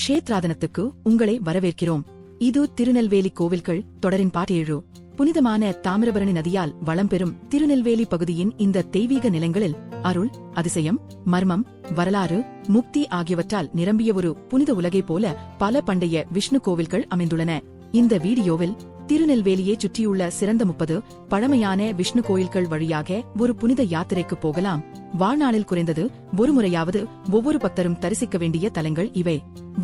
க்ஷேத்ராதனத்துக்கு உங்களை வரவேற்கிறோம். இது திருநெல்வேலி கோவில்கள் தொடரின் பாட் 7. புனிதமான தாமிரபரணி நதியால் வளம் பெறும் திருநெல்வேலி பகுதியின் இந்த தெய்வீக நிலங்களில் அருள், அதிசயம், மர்மம், வரலாறு, முக்தி ஆகியவற்றால் நிரம்பிய ஒரு புனித உலகை போல பல பண்டைய விஷ்ணு கோவில்கள் அமைந்துள்ளன. இந்த வீடியோவில் திருநெல்வேலியை சுற்றியுள்ள சிறந்த 30 பழமையான விஷ்ணு கோயில்கள் வழியாக ஒரு புனித யாத்திரைக்கு போகலாம். வாழ்நாளில் குறைந்தது ஒரு முறையாவது ஒவ்வொரு பக்தரும் தரிசிக்க வேண்டிய தலங்கள் இவை.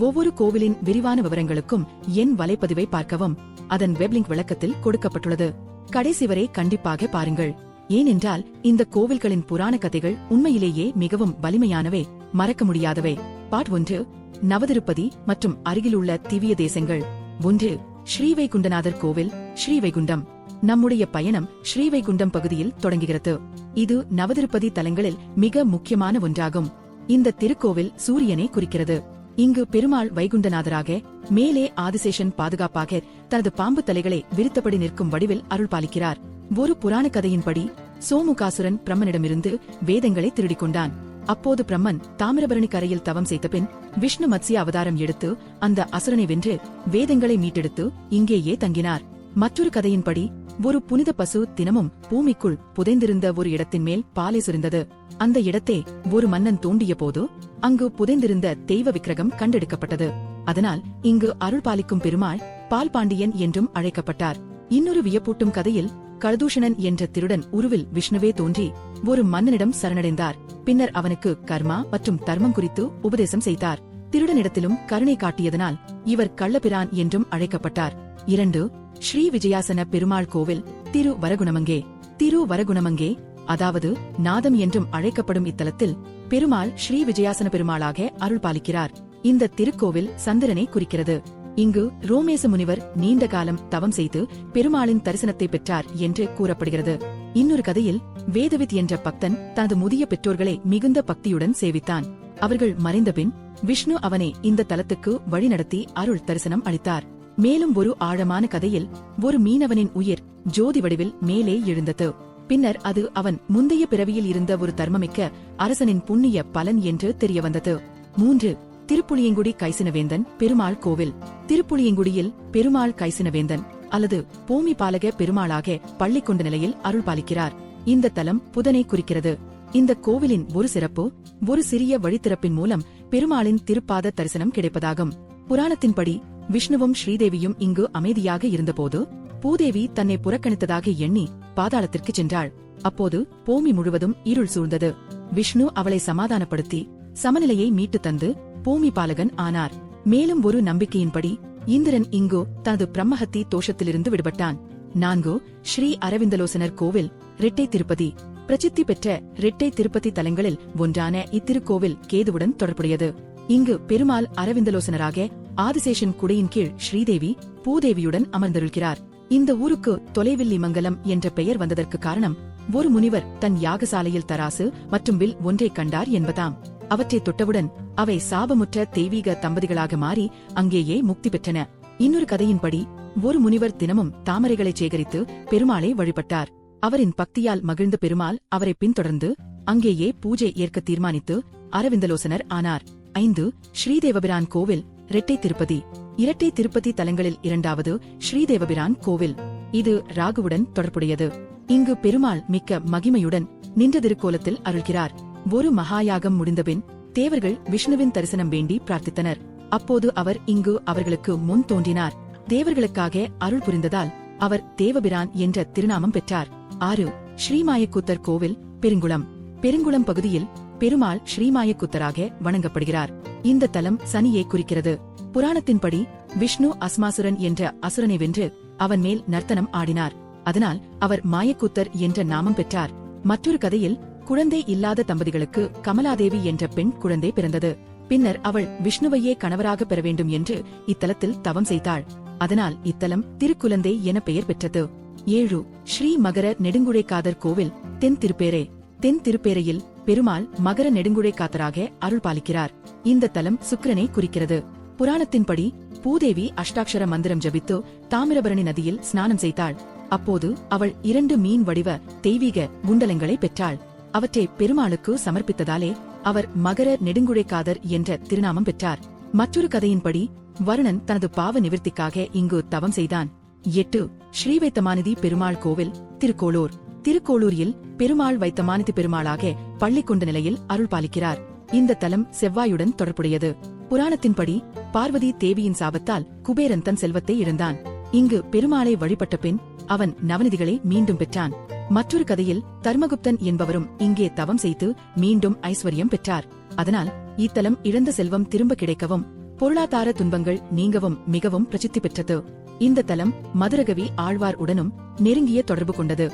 ஒவ்வொரு கோவிலின் விரிவான விவரங்களுக்கும் என் வலைப்பதிவை பார்க்கவும். அதன் வெப்லிங்க் விளக்கத்தில் கொடுக்கப்பட்டுள்ளது. கடைசி வரை கண்டிப்பாக பாருங்கள். ஏனென்றால் இந்த கோவில்களின் புராண கதைகள் உண்மையிலேயே மிகவும் வலிமையானவை, மறக்க முடியாதவை. பார்ட் 1. நவதிருப்பதி மற்றும் அருகிலுள்ள திவ்ய தேசங்கள். 1. ஸ்ரீவைகுண்டநாதர் கோவில், ஸ்ரீவைகுண்டம். நம்முடைய பயணம் ஸ்ரீவைகுண்டம் பகுதியில் தொடங்குகிறது. இது நவதிருப்பதி தலங்களில் மிக முக்கியமான ஒன்றாகும். இந்த திருக்கோவில் சூரியனை குறிக்கிறது. இங்கு பெருமாள் வைகுண்டநாதராக, மேலே ஆதிசேஷன் பாதுகாப்பாக தனது பாம்பு தலைகளை விரித்தபடி நிற்கும் வடிவில் அருள் பாலிக்கிறார். ஒரு புராண கதையின்படி சோமுகாசுரன் பிரம்மனிடமிருந்து வேதங்களை திருடிக் கொண்டான். அப்போது பிரம்மன் தாமிரபரணி கரையில் தவம் செய்த பின் விஷ்ணு மத்ஸ்ய அவதாரம் எடுத்து அந்த அசுரனை வென்று வேதங்களை மீட்டெடுத்து இங்கேயே தங்கினார். மற்றொரு கதையின்படி ஒரு புனித பசு தினமும் பூமிக்குள் புதைந்திருந்த ஒரு இடத்தின் மேல் பாலை சுரிந்தது. அந்த இடத்தை ஒரு மன்னன் தோண்டிய போது அங்கு புதைந்திருந்த தெய்வ விக்கிரகம் கண்டெடுக்கப்பட்டது. அதனால் இங்கு அருள் பாலிக்கும் பெருமாள் பால்பாண்டியன் என்றும் அழைக்கப்பட்டார். இன்னொரு வியப்பூட்டும் கதையில் கலதூஷணன் என்ற திருடன் உருவில் விஷ்ணுவே தோன்றி ஒரு மன்னனிடம் சரணடைந்தார். பின்னர் அவனுக்கு கர்மா மற்றும் தர்மம் குறித்து உபதேசம் செய்தார். திருடனிடத்திலும் கருணை காட்டியதனால் இவர் கள்ளபிரான் என்றும் அழைக்கப்பட்டார். 2. ஸ்ரீ விஜயாசன பெருமாள் கோவில், திருவரகுணமங்கே. திருவரகுணமங்கே, அதாவது நாதம் என்றும் அழைக்கப்படும் இத்தலத்தில் பெருமாள் ஸ்ரீ விஜயாசன பெருமாளாக அருள் பாலிக்கிறார். இந்த திருக்கோவில் சந்திரனை குறிக்கிறது. இங்கு ரோமேச முனிவர் நீண்ட காலம் தவம் செய்து பெருமாளின் தரிசனத்தை பெற்றார் என்று கூறப்படுகிறது. இன்னொரு கதையில் வேதவித் என்ற பக்தன் தனது முதிய பெற்றோர்களை மிகுந்த பக்தியுடன் சேவித்தான். அவர்கள் மறைந்தபின் விஷ்ணு அவனை இந்த தலத்துக்கு வழிநடத்தி அருள் தரிசனம் அளித்தார். மேலும் ஒரு ஆழமான கதையில் ஒரு மீனவனின் உயிர் ஜோதி வடிவில் மேலே எழுந்தது. பின்னர் அது அவன் முந்தைய பிறவியில் இருந்த ஒரு தர்மமிக்க அரசனின் புண்ணிய பலன் என்று தெரியவந்தது. 3. திருப்புளியங்குடி கைசினவேந்தன் பெருமாள் கோவில். திருப்புளியங்குடியில் பெருமாள் கைசினவேந்தன் அல்லது பூமி பாலக பெருமாளாக பள்ளி கொண்ட நிலையில் அருள் பாலிக்கிறார். இந்த தலம் புதனை குறிக்கிறது. இந்த கோவிலின் ஒரு சிறப்பு, ஒரு சிறிய வழித்திறப்பின் மூலம் பெருமாளின் திருப்பாத தரிசனம் கிடைப்பதாகும். புராணத்தின்படி விஷ்ணுவும் ஸ்ரீதேவியும் இங்கு அமைதியாக இருந்தபோது பூதேவி தன்னை புறக்கணித்ததாக எண்ணி பாதாளத்திற்கு சென்றாள். அப்போது பூமி முழுவதும் இருள் சூழ்ந்தது. விஷ்ணு அவளை சமாதானப்படுத்தி சமநிலையை மீட்டு தந்து பூமி பாலகன் ஆனார். மேலும் ஒரு நம்பிக்கையின்படி இந்திரன் இங்கு தனது பிரம்மஹத்தி தோஷத்திலிருந்து விடுபட்டான். 4. ஸ்ரீ அரவிந்தலோசனர் கோவில், ரெட்டை திருப்பதி. பிரசித்தி பெற்ற ரெட்டை திருப்பதி தலங்களில் ஒன்றான இத்திருக்கோவில் கேதுவுடன் தொடர்புடையது. இங்கு பெருமாள் அரவிந்தலோசனராக ஆதிசேஷன் குடையின் கீழ் ஸ்ரீதேவி பூதேவியுடன் அமர்ந்தருள்கிறார். இந்த ஊருக்கு தொலைவில்லி மங்கலம் என்ற பெயர் வந்ததற்கு காரணம் ஒரு முனிவர் தன் யாகசாலையில் தராசு மற்றும் வில் ஒன்றை கண்டார் என்பதாம். அவற்றை தொட்டவுடன் அவை சாபமுற்ற தெய்வீக தம்பதிகளாக மாறி அங்கேயே முக்தி பெற்றன. இன்னொரு கதையின்படி ஒரு முனிவர் தினமும் தாமரைகளை சேகரித்து பெருமாளை வழிபட்டார். அவரின் பக்தியால் மகிழ்ந்த பெருமாள் அவரை பின்தொடர்ந்து அங்கேயே பூஜை ஏற்க தீர்மானித்து அரவிந்தலோசனர் ஆனார். 5. ஸ்ரீதேவபிரான் கோவில், ரெட்டை திருப்பதி. இரட்டை திருப்பதி தலங்களில் 2வது ஸ்ரீதேவபிரான் கோவில். இது ராகுவுடன் தொடர்புடையது. இங்கு பெருமாள் மிக்க மகிமையுடன் நின்ற திருக்கோலத்தில் அருள்கிறார். ஒரு மகாயாகம் முடிந்தபின் தேவர்கள் விஷ்ணுவின் தரிசனம் வேண்டி பிரார்த்தித்தனர். அப்போது அவர் இங்கு அவர்களுக்கு முன் தோன்றினார். தேவர்களுக்காக அருள் புரிந்ததால் அவர் தேவபிரான் என்ற திருநாமம் பெற்றார். 6. ஸ்ரீமாயக்கூத்தர் கோவில், பெருங்குளம். பெருங்குளம் பகுதியில் பெருமாள் ஸ்ரீமாயக்கூத்தராக வணங்கப்படுகிறார். இந்த தலம் சனியை குறிக்கிறது. புராணத்தின்படி விஷ்ணு அஸ்மாசுரன் என்ற அசுரனை வென்று அவன் மேல் நர்த்தனம் ஆடினார். அதனால் அவர் மாயக்கூத்தர் என்ற நாமம் பெற்றார். மற்றொரு கதையில் குழந்தை இல்லாத தம்பதிகளுக்கு கமலாதேவி என்ற பெண் குழந்தை பிறந்தது. பின்னர் அவள் விஷ்ணுவையே கணவராக பெற வேண்டும் என்று இத்தலத்தில் தவம் செய்தாள். அதனால் இத்தலம் திருக்குழந்தை என பெயர் பெற்றது. 7. ஸ்ரீ மகர நெடுங்குழைக்காதர் கோவில், தென் திருப்பேரை. தென் திருப்பேரையில் பெருமாள் மகர நெடுங்குழைக்காதராக அருள் பாலிக்கிறார். இந்த தலம் சுக்கிரனை குறிக்கிறது. புராணத்தின்படி பூதேவி அஷ்டாட்சர மந்திரம் ஜபித்து தாமிரபரணி நதியில் ஸ்நானம் செய்தாள். அப்போது அவள் 2 மீன் வடிவ தெய்வீக குண்டலங்களை பெற்றாள். அவற்றை பெருமாளுக்கு சமர்ப்பித்ததாலே அவர் மகர நெடுங்குழைக்காதர் என்ற திருநாமம் பெற்றார். மற்றொரு கதையின்படி வருணன் தனது பாவ நிவர்த்திக்காக இங்கு தவம் செய்தான். 8 ஸ்ரீ வைத்தமாநிதி பெருமாள் கோவில், திருக்கோளூர். திருக்கோளூரில் பெருமாள் வைத்தமாநிதி பெருமாளாக பள்ளி கொண்ட நிலையில் அருள் பாலிக்கிறார். இந்த தலம் செவ்வாயுடன் தொடர்புடையது. புராணத்தின்படி பார்வதி தேவியின் சாபத்தால் குபேரன் தன் செல்வத்தை இழந்தான். இங்கு பெருமாளை வழிபட்ட பின் அவன் நவநிதிகளை மீண்டும் பெற்றான். மற்றொரு கதையில் தர்மகுப்தன் என்பவரும் இங்கே தவம் செய்து மீண்டும் ஐஸ்வர்யம் பெற்றார். அதனால் இத்தலம் இழந்த செல்வம் திரும்ப கிடைக்கவும் பொருளாதார துன்பங்கள் நீங்கவும் மிகவும் பிரசித்தி பெற்றது. இந்த தலம் மதுரகவி ஆழ்வார் உடனும் நெருங்கிய தொடர்பு கொண்டது.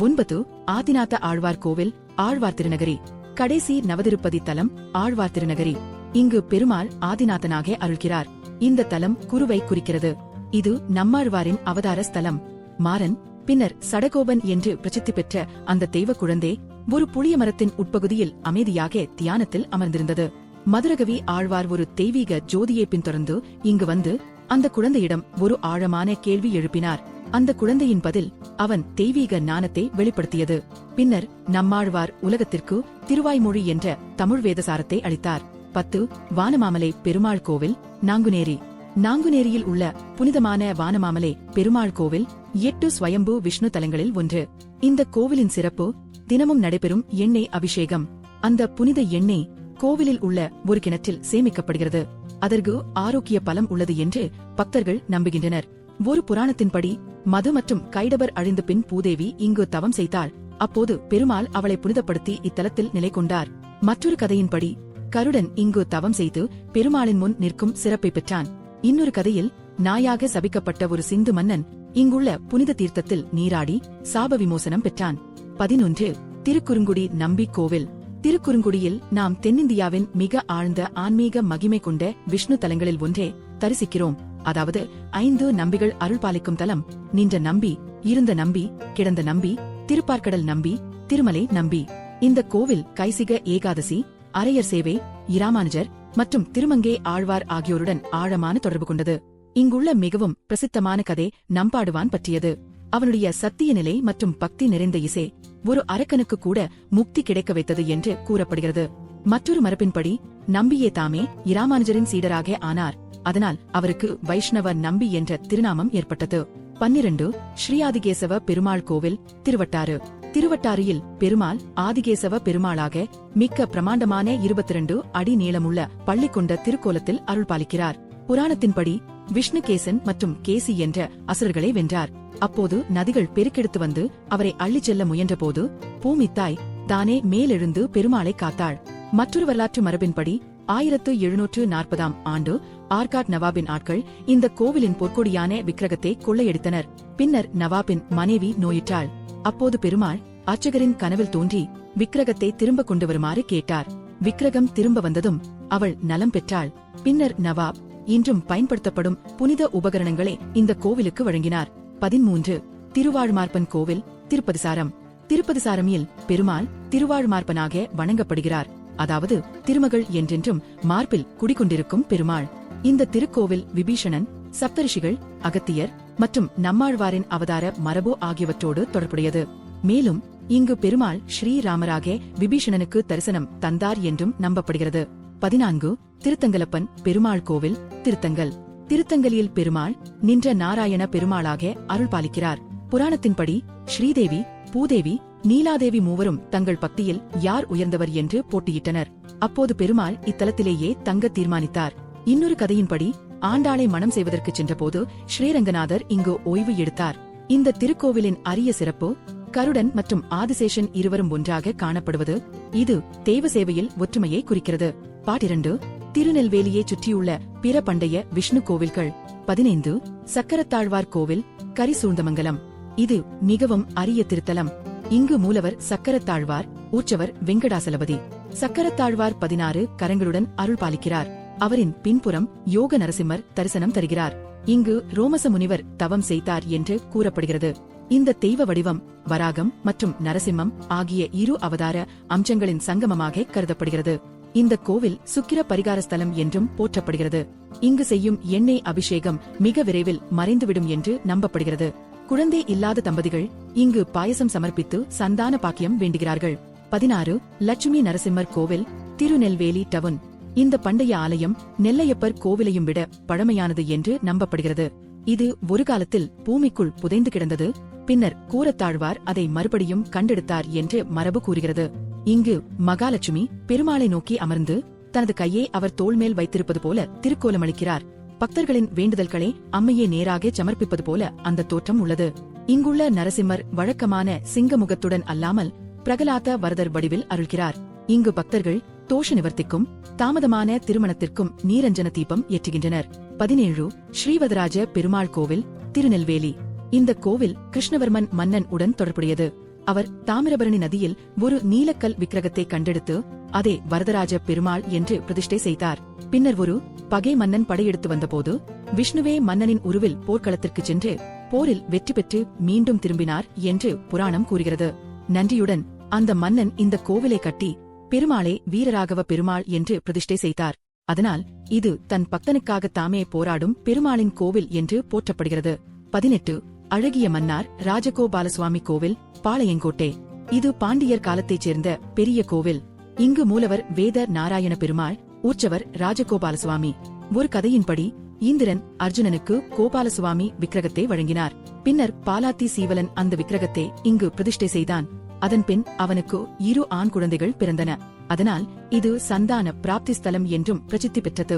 9 ஆதிநாத ஆழ்வார் கோவில், ஆழ்வார் திருநகரி. கடைசி நவதிருப்பதி தலம் ஆழ்வார் திருநகரி. இங்கு பெருமாள் ஆதிநாதனாக அருள்கிறார். இந்த தலம் குருவை குறிக்கிறது. இது நம்மாழ்வாரின் அவதார ஸ்தலம். மாறன் பின்னர் சடகோபன் என்று பிரசித்தி பெற்ற அந்த தெய்வ குழந்தை ஒரு புளிய மரத்தின் உட்பகுதியில் அமைதியாக தியானத்தில் அமர்ந்திருந்தது. மதுரகவி ஆழ்வார் ஒரு தெய்வீக ஜோதியை பின்தொடர்ந்து இங்கு வந்து அந்த குழந்தையிடம் ஒரு ஆழமான கேள்வி எழுப்பினார். அந்த குழந்தையின் பதில் அவன் தெய்வீக ஞானத்தை வெளிப்படுத்தியது. பின்னர் நம்மாழ்வார் உலகத்திற்கு திருவாய்மொழி என்ற தமிழ் வேதசாரத்தை அளித்தார். 10 வானமாமலை பெருமாள் கோவில், நாங்குநேரி. நாங்குநேரியில் உள்ள புனிதமான வானமாமலை பெருமாள் கோவில் 8 ஸ்வயம்பு விஷ்ணு தலங்களில் ஒன்று. இந்த கோவிலின் சிறப்பு தினமும் நடைபெறும் எண்ணெய் அபிஷேகம். அந்த புனித எண்ணெய் கோவிலில் உள்ள ஒரு கிணற்றில் சேமிக்கப்படுகிறது. அதற்கு ஆரோக்கிய பலம் உள்ளது என்று பக்தர்கள் நம்புகின்றனர். ஒரு புராணத்தின்படி மது மற்றும் கைடவர் அழிந்த பின் பூதேவி இங்கு தவம் செய்தாள். அப்போது பெருமாள் அவளை புனிதப்படுத்தி இத்தலத்தில் நிலை கொண்டார். மற்றொரு கதையின்படி கருடன் இங்கு தவம் செய்து பெருமாளின் முன் நிற்கும் சிறப்பை பெற்றான். இன்னொரு கதையில் நாயாக சபிக்கப்பட்ட ஒரு சிந்து மன்னன் இங்குள்ள புனித தீர்த்தத்தில் நீராடி சாப விமோசனம் பெற்றான். 11 திருக்குறுங்குடி நம்பி கோவில். திருக்குறுங்குடியில் நாம் தென்னிந்தியாவின் மிக ஆழ்ந்த ஆன்மீக மகிமை கொண்ட விஷ்ணு தலங்களில் ஒன்றே தரிசிக்கிறோம். அதாவது 5 நம்பிகள் அருள் பாலிக்கும் தலம். நின்ற நம்பி, இருந்த நம்பி, கிடந்த நம்பி, திருப்பார்க்கடல் நம்பி, திருமலை நம்பி. இந்த கோவில் கைசிக ஏகாதசி, அரையர் சேவை, இராமானுஜர் மற்றும் திருமங்கை ஆழ்வார் ஆகியோருடன் ஆழமான தொடர்பு கொண்டது. இங்குள்ள மிகவும் பிரசித்தமான கதை நம்பாடுவான் பற்றியது. அவனுடைய சத்திய நிலை மற்றும் பக்தி நிறைந்த இசை ஒரு அரக்கனுக்கு கூட முக்தி கிடைக்க வைத்தது என்று கூறப்படுகிறது. மற்றொரு மரபின்படி நம்பியே தாமே இராமானுஜரின் சீடராக ஆனார். அதனால் அவருக்கு வைஷ்ணவ நம்பி என்ற திருநாமம் ஏற்பட்டது. 12 ஸ்ரீ ஆதிகேசவ பெருமாள் கோவில், திருவட்டாறு. திருவட்டாரியில் பெருமாள் ஆதிகேசவ பெருமாளாக மிக்க பிரமாண்டமான 22 அடி நீளமுள்ள பள்ளி கொண்ட திருக்கோலத்தில் அருள் பாலிக்கிறார். புராணத்தின்படி விஷ்ணுகேசன் மற்றும் கேசி என்ற அசுரர்களை வென்றார். அப்போது நதிகள் பெருக்கெடுத்து வந்து அவரை அள்ளிச் செல்ல முயன்றபோது பூமித்தாய் தானே மேலெழுந்து பெருமாளை காத்தாள். மற்றொரு வரலாற்று மரபின்படி 1740ஆம் ஆண்டு ஆர்காட் நவாபின் ஆட்கள் இந்த கோவிலின் பொற்கொடியான விக்கிரகத்தை கொள்ளையடித்தனர். பின்னர் நவாபின் மனைவி நோயுற்றாள். அப்போது பெருமாள் அர்ச்சகரின் கனவில் தோன்றி விக்கிரகத்தை திரும்ப கொண்டு வருமாறு கேட்டார். விக்கிரகம் திரும்ப வந்ததும் அவள் நலம் பெற்றாள். பின்னர் நவாப் இன்றும் பயன்படுத்தப்படும் புனித உபகரணங்களை இந்த கோவிலுக்கு வழங்கினார். 13 திருவாழ்மார்ப்பன் கோவில், திருப்பதிசாரம். திருப்பதிசாரமில் பெருமாள் திருவாழ்மார்ப்பனாக வணங்கப்படுகிறார். அதாவது திருமகள் என்றென்றும் மார்பில் குடிகொண்டிருக்கும் பெருமாள். இந்த திருக்கோவில் விபீஷணன், சப்தரிஷிகள், அகத்தியர் மற்றும் நம்மாழ்வாரின் அவதார மரபு ஆகியவற்றோடு தொடர்புடையது. மேலும் இங்கு பெருமாள் ஸ்ரீராமராக விபீஷணனுக்கு தரிசனம் தந்தார் என்றும் நம்பப்படுகிறது. 14 திருத்தங்கலப்பன் பெருமாள் கோவில், திருத்தங்கல். திருத்தங்கலில் பெருமாள் நின்ற நாராயண பெருமாளாக அருள் பாலிக்கிறார். புராணத்தின்படி ஸ்ரீதேவி, பூதேவி, நீலாதேவி மூவரும் தங்கள் பக்தியில் யார் உயர்ந்தவர் என்று போட்டியிட்டனர். அப்போது பெருமாள் இத்தலத்திலேயே தங்க தீர்மானித்தார். இன்னொரு கதையின்படி ஆண்டாளை மணம் செய்வதற்கு சென்றபோது ஸ்ரீரங்கநாதர் இங்கு ஓய்வு எடுத்தார். இந்த திருக்கோவிலின் அரிய சிறப்பு கருடன் மற்றும் ஆதிசேஷன் இருவரும் ஒன்றாக காணப்படுவது. இது தெய்வ சேவையில் ஒற்றுமையை குறிக்கிறது. 2 திருநெல்வேலியை சுற்றியுள்ள பிற பண்டைய விஷ்ணு கோவில்கள். 15 சக்கரத்தாழ்வார் கோவில், கரிசூழ்ந்தமங்கலம். இது மிகவும் அரிய திருத்தலம். இங்கு மூலவர் சக்கரத்தாழ்வார், ஊற்றவர் வெங்கடாசலபதி. சக்கரத்தாழ்வார் 16 கரங்களுடன் அருள் பாலிக்கிறார். அவரின் பின்புறம் யோக நரசிம்மர் தரிசனம் தருகிறார். இங்கு ரோமச முனிவர் தவம் செய்தார் என்று கூறப்படுகிறது. இந்த தெய்வ வடிவம் வராகம் மற்றும் நரசிம்மம் ஆகிய இரு அவதார அம்சங்களின் சங்கமமாக கருதப்படுகிறது. இந்த கோவில் சுக்கிர பரிகார ஸ்தலம் என்றும் போற்றப்படுகிறது. இங்கு செய்யும் எண்ணெய் அபிஷேகம் மிக விரைவில் மறைந்துவிடும் என்று நம்பப்படுகிறது. குழந்தை இல்லாத தம்பதிகள் இங்கு பாயசம் சமர்ப்பித்து சந்தான பாக்கியம் வேண்டுகிறார்கள். 16 லட்சுமி நரசிம்மர் கோவில், திருநெல்வேலி டவுன். இந்த பண்டைய ஆலயம் நெல்லையப்பர் கோவிலையும் விட பழமையானது என்று நம்பப்படுகிறது. இது ஒரு காலத்தில் பூமிக்குள் புதைந்து கிடந்தது. பின்னர் கூரத்தாழ்வார் அதை மறுபடியும் கண்டெடுத்தார் என்று மரபு கூறுகிறது. இங்கு மகாலட்சுமி பெருமாளை நோக்கி அமர்ந்து தனது கையை அவர் தோள்மேல் வைத்திருப்பது போல திருக்கோலமளிக்கிறார். பக்தர்களின் வேண்டுதல்களை அம்மையே நேராக சமர்ப்பிப்பது போல அந்த தோற்றம் உள்ளது. இங்குள்ள நரசிம்மர் வழக்கமான சிங்க முகத்துடன் அல்லாமல் பிரகலாத வரதர் வடிவில் அருள்கிறார். இங்கு பக்தர்கள் தோஷ நிவர்த்திக்கும் தாமதமான திருமணத்திற்கும் நீரஞ்சன தீபம் ஏற்றுகின்றனர். 17 ஸ்ரீவதராஜ பெருமாள் கோவில், திருநெல்வேலி. இந்த கோவில் கிருஷ்ணவர்மன் மன்னன் உடன் தொடர்புடையது. அவர் தாமிரபரணி நதியில் ஒரு நீலக்கல் விக்கிரகத்தை கண்டெடுத்து அதை வரதராஜ பெருமாள் என்று பிரதிஷ்டை செய்தார். பின்னர் ஒரு பகை மன்னன் படையெடுத்து வந்தபோது விஷ்ணுவே மன்னனின் உருவில் போர்க்களத்திற்கு சென்று போரில் வெற்றி பெற்று மீண்டும் திரும்பினார் என்று புராணம் கூறுகிறது. நன்றியுடன் அந்த மன்னன் இந்த கோவிலை கட்டி பெருமாளை வீரராகவ பெருமாள் என்று பிரதிஷ்டை செய்தார். அதனால் இது தன் பக்தனுக்காக தாமே போராடும் பெருமாளின் கோவில் என்று போற்றப்படுகிறது. 18 அழகிய மன்னார் ராஜகோபாலசுவாமி கோவில், பாளையங்கோட்டை. இது பாண்டியர் காலத்தைச் சேர்ந்த பெரிய கோவில். இங்கு மூலவர் வேத நாராயண பெருமாள், உற்சவர் ராஜகோபாலசுவாமி. ஒரு கதையின்படி இந்திரன் அர்ஜுனனுக்கு கோபாலசுவாமி விக்கிரகத்தை வழங்கினார். பின்னர் பாலாத்தி சீவலன் அந்த விக்கிரகத்தை இங்கு பிரதிஷ்டை செய்தான். அதன்பின் அவனுக்கு 2 ஆண் குழந்தைகள் பிறந்தன. அதனால் இது சந்தான பிராப்தி ஸ்தலம் என்றும் பிரசித்தி பெற்றது.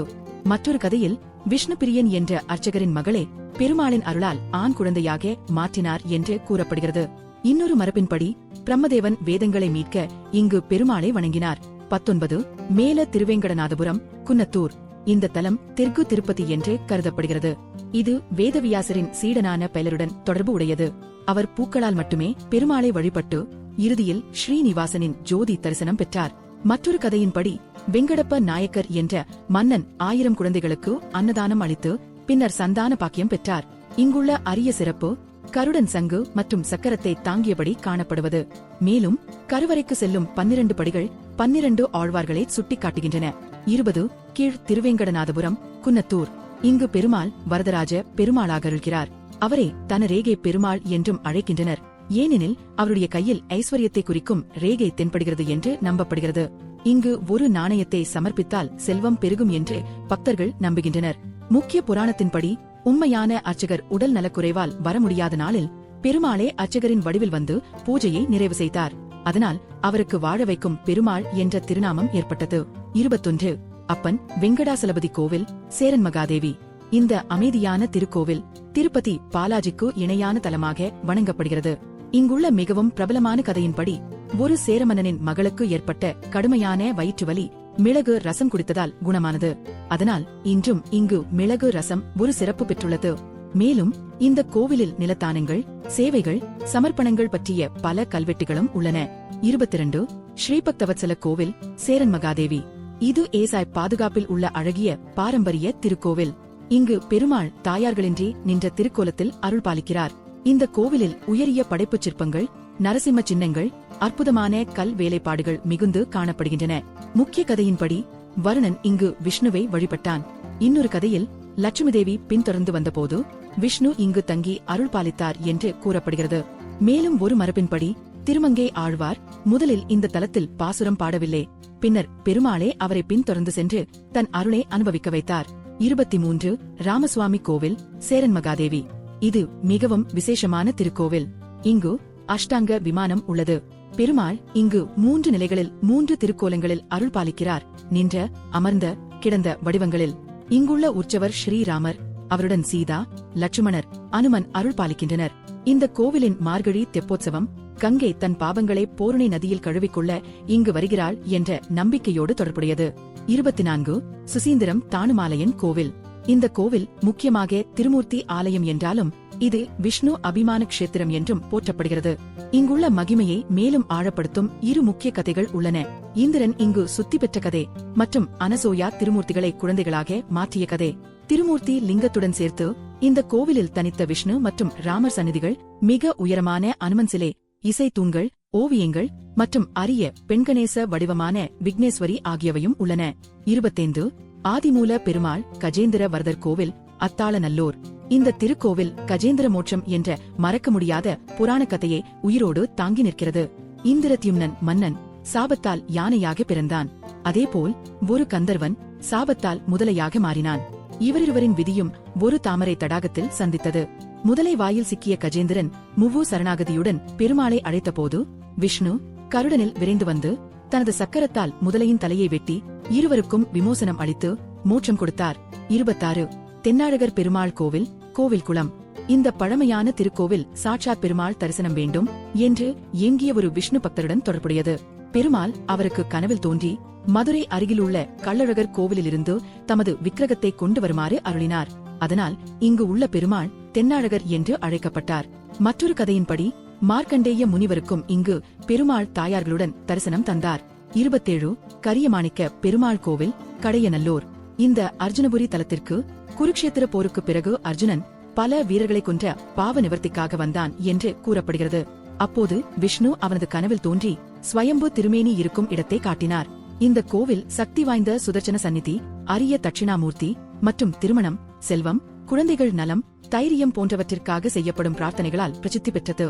மற்றொரு கதையில் விஷ்ணு பிரியன் என்ற அர்ச்சகரின் மகளே பெருமாளின் அருளால் ஆண் குழந்தையாக மாற்றினார் என்று கூறப்படுகிறது. இன்னொரு மரபின்படி பிரம்மதேவன் வேதங்களை மீட்க இங்கு பெருமாளை வணங்கினார். 19 மேல திருவேங்கடநாதபுரம், குன்னத்தூர். இந்த தலம் தெற்கு திருப்பதி என்று கருதப்படுகிறது. இது வேதவியாசரின் சீடனான பெயருடன் தொடர்பு உடையது. அவர் பூக்களால் மட்டுமே பெருமாளை வழிபட்டு இறுதியில் ஸ்ரீனிவாசனின் ஜோதி தரிசனம் பெற்றார். மற்றொரு கதையின்படி வெங்கடப்ப நாயக்கர் என்ற மன்னன் 1000 குழந்தைகளுக்கு அன்னதானம் அளித்து பின்னர் சந்தான பாக்கியம் பெற்றார். இங்குள்ள அரிய சிறப்பு கருடன் சங்கு மற்றும் சக்கரத்தை தாங்கியபடி காணப்படுவது. மேலும் கருவறைக்கு செல்லும் 12 படிகள் 12 ஆழ்வார்களை சுட்டிக்காட்டுகின்றன. 20 கீழ் திருவேங்கடநாதபுரம், குன்னத்தூர். இங்கு பெருமாள் வரதராஜ பெருமாளாக அருள்கிறார். அவரை தன ரேகை பெருமாள் என்றும் அழைக்கின்றனர். ஏனெனில் அவருடைய கையில் ஐஸ்வர்யத்தை குறிக்கும் ரேகை தென்படுகிறது என்று நம்பப்படுகிறது. இங்கு ஒரு நாணயத்தை சமர்ப்பித்தால் செல்வம் பெருகும் என்று பக்தர்கள் நம்புகின்றனர். முக்கிய புராணத்தின்படி உண்மையான அர்ச்சகர் உடல் நலக்குறைவால் வர முடியாத நாளில் பெருமாளே அர்ச்சகரின் வடிவில் வந்து பூஜையை நிறைவு செய்தார். அதனால் அவருக்கு வாழ வைக்கும் பெருமாள் என்ற திருநாமம் ஏற்பட்டது. 21 அப்பன் வெங்கடாசலபதி கோவில், சேரன் மகாதேவி. இந்த அமைதியான திருக்கோவில் திருப்பதி பாலாஜிக்கு இணையான தலமாக வணங்கப்படுகிறது. இங்குள்ள மிகவும் பிரபலமான கதையின்படி ஒரு சேரமன்னனின் மகளுக்கு ஏற்பட்ட கடுமையான வயிற்றுவலி மிளகு ரசம் குடித்ததால் குணமானது. அதனால் இன்றும் இங்கு மிளகு ரசம் ஒரு சிறப்பு பெற்றுள்ளது. மேலும் இந்த கோவிலில் நிலத்தானங்கள், சேவைகள், சமர்ப்பணங்கள் பற்றிய பல கல்வெட்டுகளும் உள்ளன. 22 ஸ்ரீபக்தவத்சல கோவில், சேரன் மகாதேவி. இது ஏசாய் பாதுகாப்பில் உள்ள அழகிய பாரம்பரிய திருக்கோவில். இங்கு பெருமாள் தாயார்களின்றி நின்ற திருக்கோலத்தில் அருள் பாலிக்கிறார். இந்த கோவிலில் உயரிய படைப்புச் சிற்பங்கள், நரசிம்ம சின்னங்கள், அற்புதமான கல் வேலைப்பாடுகள் மிகுந்து காணப்படுகின்றன. முக்கிய கதையின்படி வருணன் இங்கு விஷ்ணுவை வழிபட்டான். இன்னொரு கதையில் லட்சுமி தேவி பின்தொடர்ந்து வந்தபோது விஷ்ணு இங்கு தங்கி அருள் பாலித்தார் என்று கூறப்படுகிறது. மேலும் ஒரு மரபின்படி திருமங்கை ஆழ்வார் முதலில் இந்த தலத்தில் பாசுரம் பாடவில்லை. பின்னர் பெருமாளே அவரை பின்தொடர்ந்து சென்று தன் அருளை அனுபவிக்க வைத்தார். 23 ராமசுவாமி கோவில், சேரன் மகாதேவி. இது மிகவும் விசேஷமான திருக்கோவில். இங்கு அஷ்டாங்க விமானம் உள்ளது. பெருமாள் இங்கு 3 நிலைகளில் 3 திருக்கோலங்களில் அருள் பாலிக்கிறார். நின்ற, அமர்ந்த, கிடந்த வடிவங்களில். இங்குள்ள உற்சவர் ஸ்ரீராமர், அவருடன் சீதா, லட்சுமணர், அனுமன் அருள் பாலிக்கின்றனர். இந்த கோவிலின் மார்கழி தெப்போத்சவம் கங்கை தன் பாபங்களை பூரணி நதியில் கழுவிக்கொள்ள இங்கு வருகிறாள் என்ற நம்பிக்கையோடு தொடர்புடையது. 24 சுசீந்திரம் தானுமாலையன் கோவில். இந்த கோவில் முக்கியமாக திருமூர்த்தி ஆலயம் என்றாலும் இது விஷ்ணு அபிமான க்ஷேத்திரம் என்றும் போற்றப்படுகிறது. இங்குள்ள மகிமையை மேலும் ஆழப்படுத்தும் 2 முக்கிய கதைகள் உள்ளன. இந்திரன் இங்கு சுத்தி பெற்ற கதை மற்றும் அனசோயா திருமூர்த்திகளை குழந்தைகளாக மாற்றிய கதை. திருமூர்த்தி லிங்கத்துடன் சேர்த்து இந்த கோவிலில் தனித்த விஷ்ணு மற்றும் ராமர் சந்நிதிகள், மிக உயரமான அனுமன் சிலை, இசை தூண்கள், ஓவியங்கள் மற்றும் அரிய பெண்கணேச வடிவமான விக்னேஸ்வரி ஆகியவையும் உள்ளன. 25 ஆதிமூல பெருமாள் கஜேந்திர வரதர் கோவில், அத்தாளநல்லூர். இந்த திருக்கோவில் கஜேந்திர மோட்சம் என்ற மறக்க முடியாத புராண கதையை உயிரோடு தாங்கி நிற்கிறது. இந்திரத்யும்னன் மன்னன் சாபத்தால் யானையாக பிறந்தான். அதேபோல் ஒரு கந்தர்வன் சாபத்தால் முதலையாக மாறினான். இவரிருவரின் விதியும் ஒரு தாமரை தடாகத்தில் சந்தித்தது. முதலை வாயில் சிக்கிய கஜேந்திரன் முவ்வு சரணாகதியுடன் பெருமாளை அழைத்தபோது விஷ்ணு கருடனில் விரைந்து வந்து தனது சக்கரத்தால் முதலையின் தலையை வெட்டி இருவருக்கும் விமோசனம் அளித்து மோட்சம் கொடுத்தார். 26 தென்னாழகர் பெருமாள் கோவில் கோவில் குளம். இந்த பழமையான திருக்கோவில் சாட்சாத் பெருமாள் தரிசனம் வேண்டும் என்று ஏங்கிய ஒரு விஷ்ணு பக்தருடன் தொடர்புடையது. பெருமாள் அவருக்கு கனவில் தோன்றி மதுரை அருகிலுள்ள கள்ளழகர் கோவிலிலிருந்து தமது விக்கிரகத்தை கொண்டு வருமாறு அருளினார். அதனால் இங்கு உள்ள பெருமாள் தென்னாழகர் என்று அழைக்கப்பட்டார். மற்றொரு கதையின்படி மார்க்கண்டேய முனிவருக்கும் இங்கு பெருமாள் தாயார்களுடன் தரிசனம் தந்தார். 27 கரியமாணிக்க பெருமாள் கோவில் கடையநல்லூர். இந்த அர்ஜுனபுரி தலத்திற்கு குருக்ஷேத்திர போருக்கு பிறகு அர்ஜுனன் பல வீரர்களை கொன்ற பாவ நிவர்த்திக்காக வந்தான் என்று கூறப்படுகிறது. அப்போது விஷ்ணு அவனது கனவில் தோன்றி ஸ்வயம்பு திருமேனி இருக்கும் இடத்தை காட்டினார். இந்த கோவில் சக்தி வாய்ந்த சுதர்சன சந்நிதி, அரிய தட்சிணாமூர்த்தி மற்றும் திருமணம், செல்வம், குழந்தைகள் நலம், தைரியம் போன்றவற்றிற்காக செய்யப்படும் பிரார்த்தனைகளால் பிரசித்தி பெற்றது.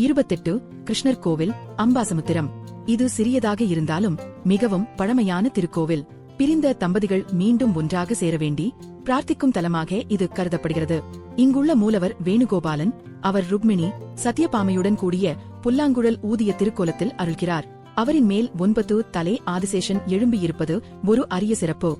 28 கிருஷ்ணர் கோவில் அம்பாசமுத்திரம். இது சிறியதாக இருந்தாலும் மிகவும் பழமையான திருக்கோவில். பிரிந்த தம்பதிகள் மீண்டும் ஒன்றாக சேர வேண்டி பிரார்த்திக்கும் தலமாக இது கருதப்படுகிறது. இங்குள்ள மூலவர் வேணுகோபாலன். அவர் ருக்மிணி சத்யபாமையுடன் கூடிய புல்லாங்குழல் ஊதிய திருக்கோலத்தில் அருள்கிறார். அவரின் மேல் 9 தலை ஆதிசேஷன் எழும்பியிருப்பது ஒரு அரிய சிறப்பு.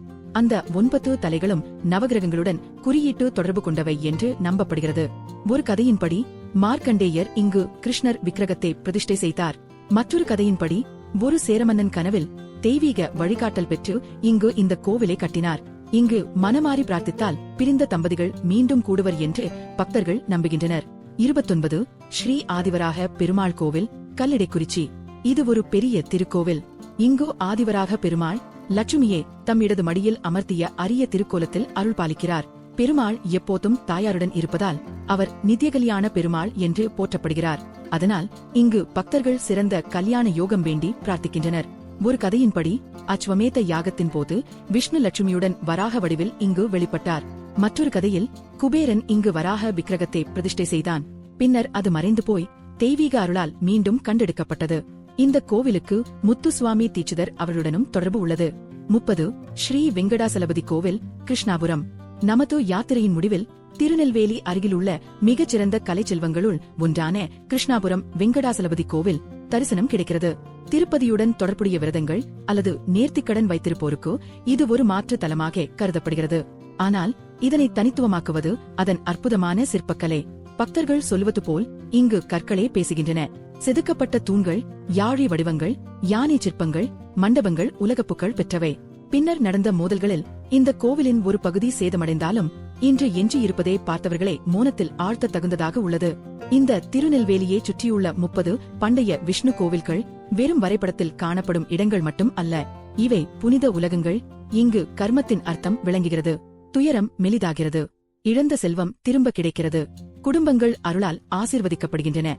அந்த 9 தலைகளும் நவகிரகங்களுடன் குறியீட்டு தொடர்பு கொண்டவை என்று நம்பப்படுகிறது. ஒரு கதையின்படி மார்க்கண்டேயர் இங்கு கிருஷ்ணர் விக்கிரகத்தை பிரதிஷ்டை செய்தார். மற்றொரு கதையின்படி ஒரு சேரமன்னன் கனவில் தெய்வீக வழிகாட்டல் பெற்று இங்கு இந்த கோவிலை கட்டினார். இங்கு மனமாறி பிரார்த்தித்தால் பிரிந்த தம்பதிகள் மீண்டும் கூடுவர் என்று பக்தர்கள் நம்புகின்றனர். 29 ஸ்ரீ ஆதிவராக பெருமாள் கோவில் கல்லிடைக்குறிச்சி. இது ஒரு பெரிய திருக்கோவில். இங்கு ஆதிவராக பெருமாள் லட்சுமியை தம் இடது மடியில் அமர்த்திய அரிய திருக்கோலத்தில் அருள் பாலிக்கிறார். பெருமாள் எப்போதும் தாயாருடன் இருப்பதால் அவர் நித்தியகல்யாண பெருமாள் என்று போற்றப்படுகிறார். அதனால் இங்கு பக்தர்கள் சிறந்த கல்யாண யோகம் வேண்டி பிரார்த்திக்கின்றனர். ஒரு கதையின்படி அஸ்வமேத யாகத்தின் போது விஷ்ணு லட்சுமியுடன் வராக வடிவில் இங்கு வெளிப்பட்டார். மற்றொரு கதையில் குபேரன் இங்கு வராக விக்கிரகத்தை பிரதிஷ்டை செய்தான். பின்னர் அது மறைந்து போய் தெய்வீக அருளால் மீண்டும் கண்டெடுக்கப்பட்டது. இந்த கோவிலுக்கு முத்துசுவாமி தீட்சிதர் அவர்களுடனும் தொடர்பு உள்ளது. 30 ஸ்ரீ வெங்கடாசலபதி கோவில் கிருஷ்ணாபுரம். நமது யாத்திரையின் முடிவில் திருநெல்வேலி அருகிலுள்ள மிகச்சிறந்த கலை செல்வங்களுள் ஒன்றான கிருஷ்ணாபுரம் வெங்கடாசலபதி கோவில் தரிசனம் கிடைக்கிறது. திருப்பதியுடன் தொடர்புடைய விரதங்கள் அல்லது நேர்த்திக்கடன் வைத்திருப்போருக்கு இது ஒரு மாற்று தலமாக கருதப்படுகிறது. ஆனால் இதனை தனித்துவமாக்குவது அதன் அற்புதமான சிற்பக்கலை. பக்தர்கள் சொல்வது போல் இங்கு கற்களே பேசுகின்றன. செதுக்கப்பட்ட தூண்கள், யாழி வடிவங்கள், யானை சிற்பங்கள், மண்டபங்கள் உலகப்புகழ் பெற்றவை. பின்னர் நடந்த மோதல்களில் இந்த கோவிலின் ஒரு பகுதி சேதமடைந்தாலும் இன்று எஞ்சியிருப்பதை பார்த்தவர்களை மோனத்தில் ஆழ்த்த தகுந்ததாக உள்ளது. இந்த திருநெல்வேலியை சுற்றியுள்ள 30 பண்டைய விஷ்ணு கோவில்கள் வெறும் வரைபடத்தில் காணப்படும் இடங்கள் மட்டும் அல்ல. இவை புனித உலகங்கள். இங்கு கர்மத்தின் அர்த்தம் விளங்குகிறது. துயரம் மெலிதாகிறது. இழந்த செல்வம் திரும்ப கிடைக்கிறது. குடும்பங்கள் அருளால் ஆசீர்வதிக்கப்படுகின்றன.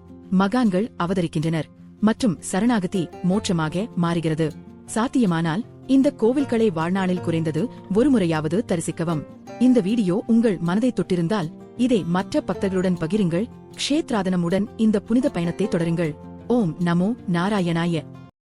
மகான்கள் அவதரிக்கின்றனர். மற்றும் சரணாகதி மோட்சமாக மாறுகிறது. சாத்தியமானால் இந்த கோவில்களை வாழ்நாளில் குறைந்தது ஒரு முறையாவது தரிசிக்கவும். இந்த வீடியோ உங்கள் மனதை தொட்டிருந்தால் இதை மற்ற பக்தர்களுடன் பகிருங்கள். க்ஷேத்ராதனமுடன் இந்த புனித பயணத்தை தொடருங்கள். ஓம் நமோ நாராயணாய.